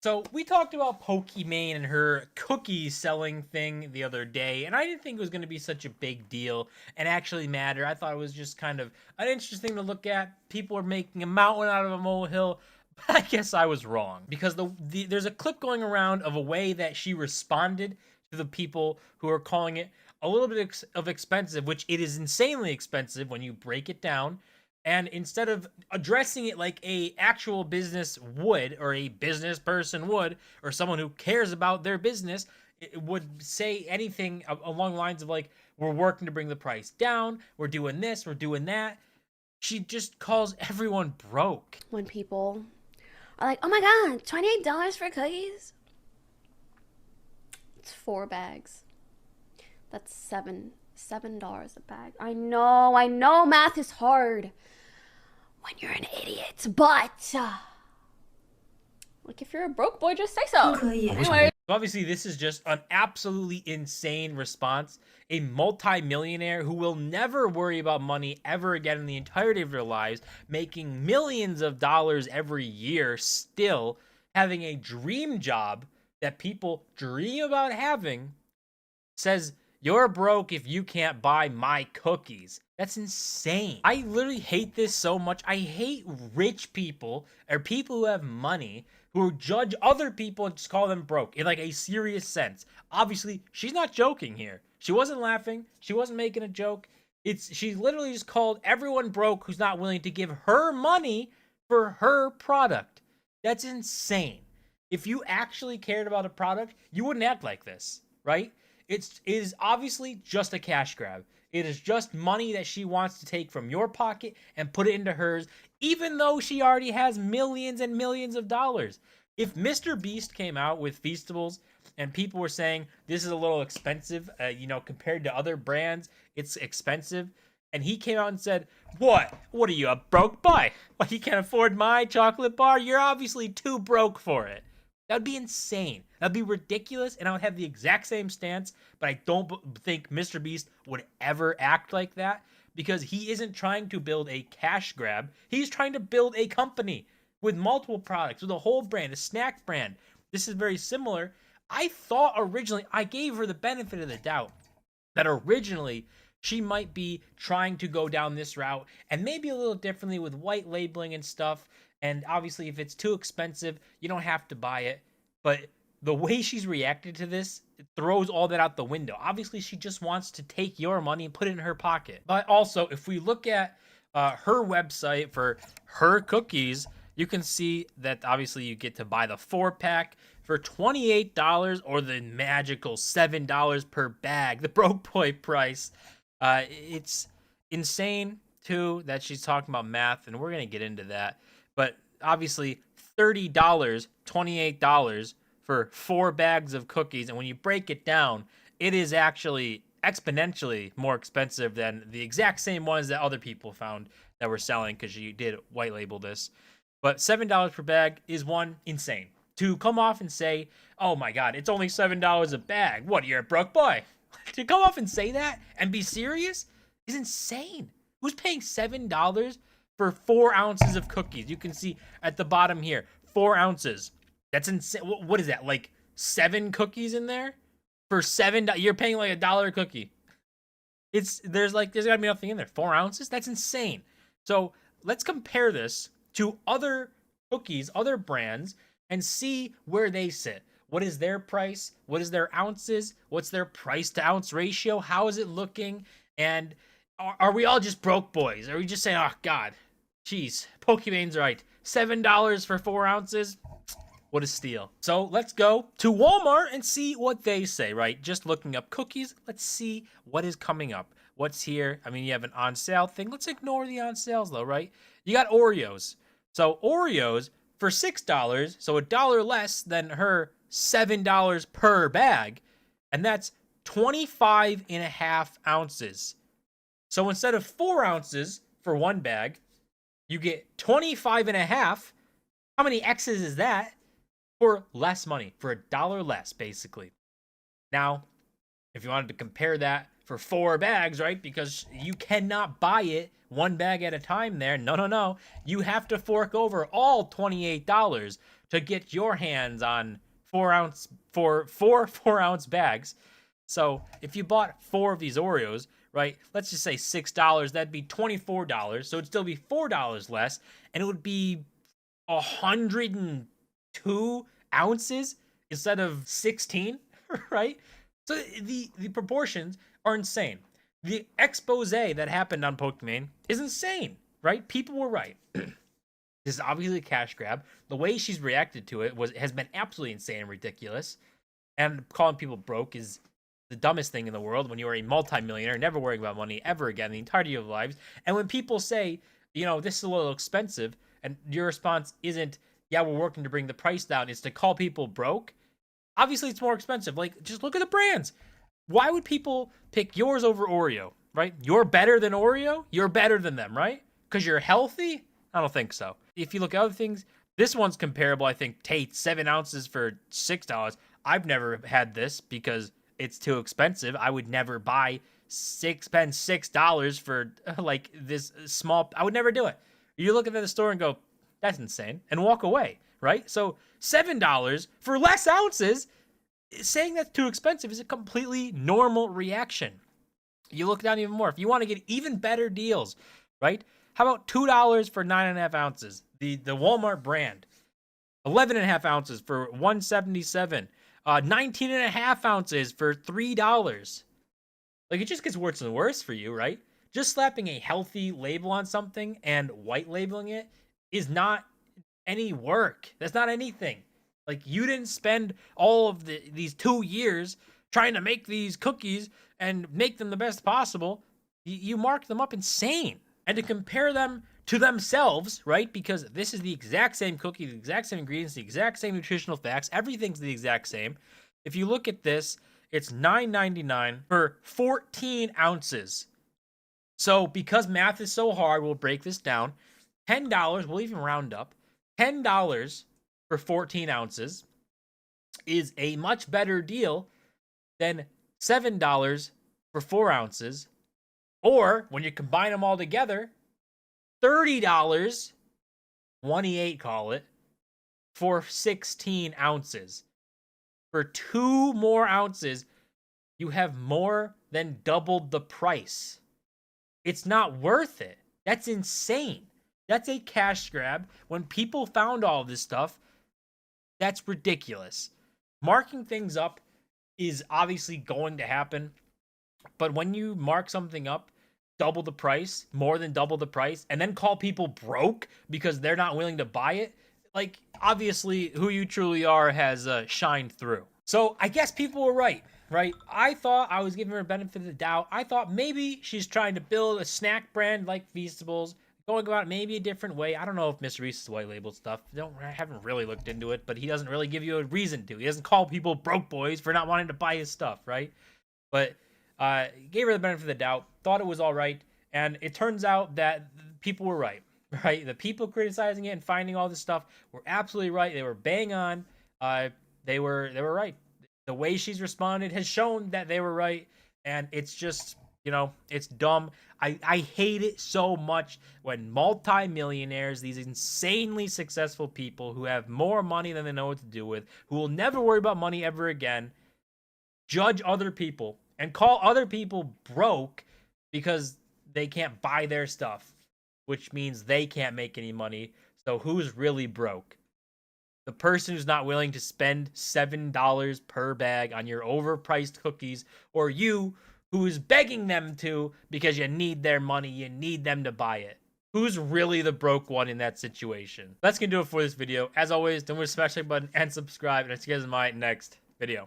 So we talked about Pokimane and her cookie selling thing the other day, and I didn't think it was going to be such a big deal and actually matter. I thought it was just kind of an interesting to look at. People are making a mountain out of a molehill, but I guess I was wrong because there's a clip going around of a way that she responded to the people who are calling it a little bit of expensive, which it is insanely expensive when you break it down. And instead of addressing it like a actual business would, or a business person would, or someone who cares about their business, it would say anything along the lines of like, we're working to bring the price down, we're doing this, we're doing that. She just calls everyone broke. When people are like, oh my god, $28 for cookies? It's 4 bags. That's $7 a bag. I know math is hard when you're an idiot, but like if you're a broke boy, just say so. Anyway. Obviously, this is just an absolutely insane response. A multi-millionaire who will never worry about money ever again in the entirety of their lives, making millions of dollars every year, still having a dream job that people dream about having, says, you're broke if you can't buy my cookies. That's insane. I literally hate this so much. I hate rich people or people who have money who judge other people and just call them broke in like a serious sense. Obviously, she's not joking here. She wasn't laughing. She wasn't making a joke. She literally just called everyone broke who's not willing to give her money for her product. That's insane. If you actually cared about a product, you wouldn't act like this, right? It is obviously just a cash grab. It is just money that she wants to take from your pocket and put it into hers, even though she already has millions and millions of dollars. If Mr. Beast came out with Feastables and people were saying this is a little expensive, compared to other brands, it's expensive, and he came out and said, What are you, a broke boy? What, you can't afford my chocolate bar? You're obviously too broke for it. That would be insane. That would be ridiculous, and I would have the exact same stance, but I don't think Mr. Beast would ever act like that because he isn't trying to build a cash grab. He's trying to build a company with multiple products, with a whole brand, a snack brand. This is very similar. I thought originally, I gave her the benefit of the doubt that originally she might be trying to go down this route and maybe a little differently with white labeling and stuff. And obviously, if it's too expensive, you don't have to buy it. But the way she's reacted to this, it throws all that out the window. Obviously, she just wants to take your money and put it in her pocket. But also, if we look at her website for her cookies, you can see that obviously you get to buy the 4-pack for $28 or the magical $7 per bag, the broke boy price. It's insane, too, that she's talking about math, and we're going to get into that. But obviously, $30, $28 for 4 bags of cookies. And when you break it down, it is actually exponentially more expensive than the exact same ones that other people found that were selling because you did white label this. But $7 per bag is one insane. To come off and say, oh my God, it's only $7 a bag. What, you're a broke boy? To come off and say that and be serious is insane. Who's paying $7 for 4 ounces of cookies? You can see at the bottom here, 4 ounces. That's insane. What is that? Like 7 cookies in there for $7? You're paying like $1 a cookie. There's gotta be nothing in there. 4 ounces? That's insane. So let's compare this to other cookies, other brands, and see where they sit. What is their price? What is their ounces? What's their price to ounce ratio? How is it looking? And are we all just broke boys? Are we just saying, oh God, jeez, Pokimane's right. $7 for 4 ounces? What a steal. So let's go to Walmart and see what they say, right? Just looking up cookies, let's see what is coming up. What's here? I mean, you have an on sale thing. Let's ignore the on sales though, right? You got Oreos. So Oreos for $6, so $1 less than her $7 per bag, and that's 25.5 ounces. So instead of 4 ounces for 1 bag, you get 25.5. How many X's is that? For less money, for $1 less, basically. Now, if you wanted to compare that for 4 bags, right? Because you cannot buy it 1 bag at a time there. No. You have to fork over all $28 to get your hands on 4-ounce bags. So if you bought 4 of these Oreos, right, let's just say $6, that'd be $24. So it'd still be $4 less, and it would be 102 ounces instead of 16, right? So the proportions are insane. The expose that happened on Pokimane is insane, right? People were right. This is obviously a cash grab. The way she's reacted to it has been absolutely insane and ridiculous. And calling people broke is the dumbest thing in the world when you are a multimillionaire, never worrying about money ever again the entirety of your lives. And when people say, this is a little expensive, and your response isn't, yeah, we're working to bring the price down, it's to call people broke. Obviously, it's more expensive. Like, just look at the brands. Why would people pick yours over Oreo, right? You're better than Oreo? You're better than them, right? Because you're healthy? I don't think so. If you look at other things, this one's comparable. I think Tate, 7 ounces for $6. I've never had this because it's too expensive. I would never spend $6 for like this small. I would never do it. You look at the store and go, that's insane, and walk away, right? So $7 for less ounces, saying that's too expensive is a completely normal reaction. You look down even more. If you want to get even better deals, right? How about $2 for 9.5 ounces? The Walmart brand. 11.5 ounces for $177. 19.5 ounces for $3. Like, it just gets worse and worse for you, right? Just slapping a healthy label on something and white labeling it is not any work. That's not anything. Like, you didn't spend all of these 2 years trying to make these cookies and make them the best possible. You marked them up insane. And to compare them to themselves, right? Because this is the exact same cookie, the exact same ingredients, the exact same nutritional facts. Everything's the exact same. If you look at this, it's $9.99 for 14 ounces. So because math is so hard, we'll break this down. $10, we'll even round up. $10 for 14 ounces is a much better deal than $7 for 4 ounces. Or when you combine them all together, $30, 28 call it, for 16 ounces. For 2 more ounces, you have more than doubled the price. It's not worth it. That's insane. That's a cash grab. When people found all this stuff, that's ridiculous. Marking things up is obviously going to happen. But when you mark something up, double the price, more than double the price, and then call people broke because they're not willing to buy it, like, obviously who you truly are has shined through. So I guess people were right? I thought I was giving her a benefit of the doubt. I thought maybe she's trying to build a snack brand like Feastables, going about it maybe a different way. I don't know if Mr. Reese's white labeled stuff. I haven't really looked into it, but he doesn't really give you a reason to. He doesn't call people broke boys for not wanting to buy his stuff, right? But gave her the benefit of the doubt, thought it was all right, and it turns out that people were right? The people criticizing it and finding all this stuff were absolutely right. They were bang on. They were right. The way she's responded has shown that they were right, and it's just, it's dumb. I hate it so much when multimillionaires, these insanely successful people who have more money than they know what to do with, who will never worry about money ever again, judge other people and call other people broke because they can't buy their stuff, which means they can't make any money. So who's really broke? The person who's not willing to spend $7 per bag on your overpriced cookies, or you who is begging them to because you need their money, you need them to buy it. Who's really the broke one in that situation? That's gonna do it for this video. As always, don't forget to smash the like button and subscribe, and I'll see you guys in my next video.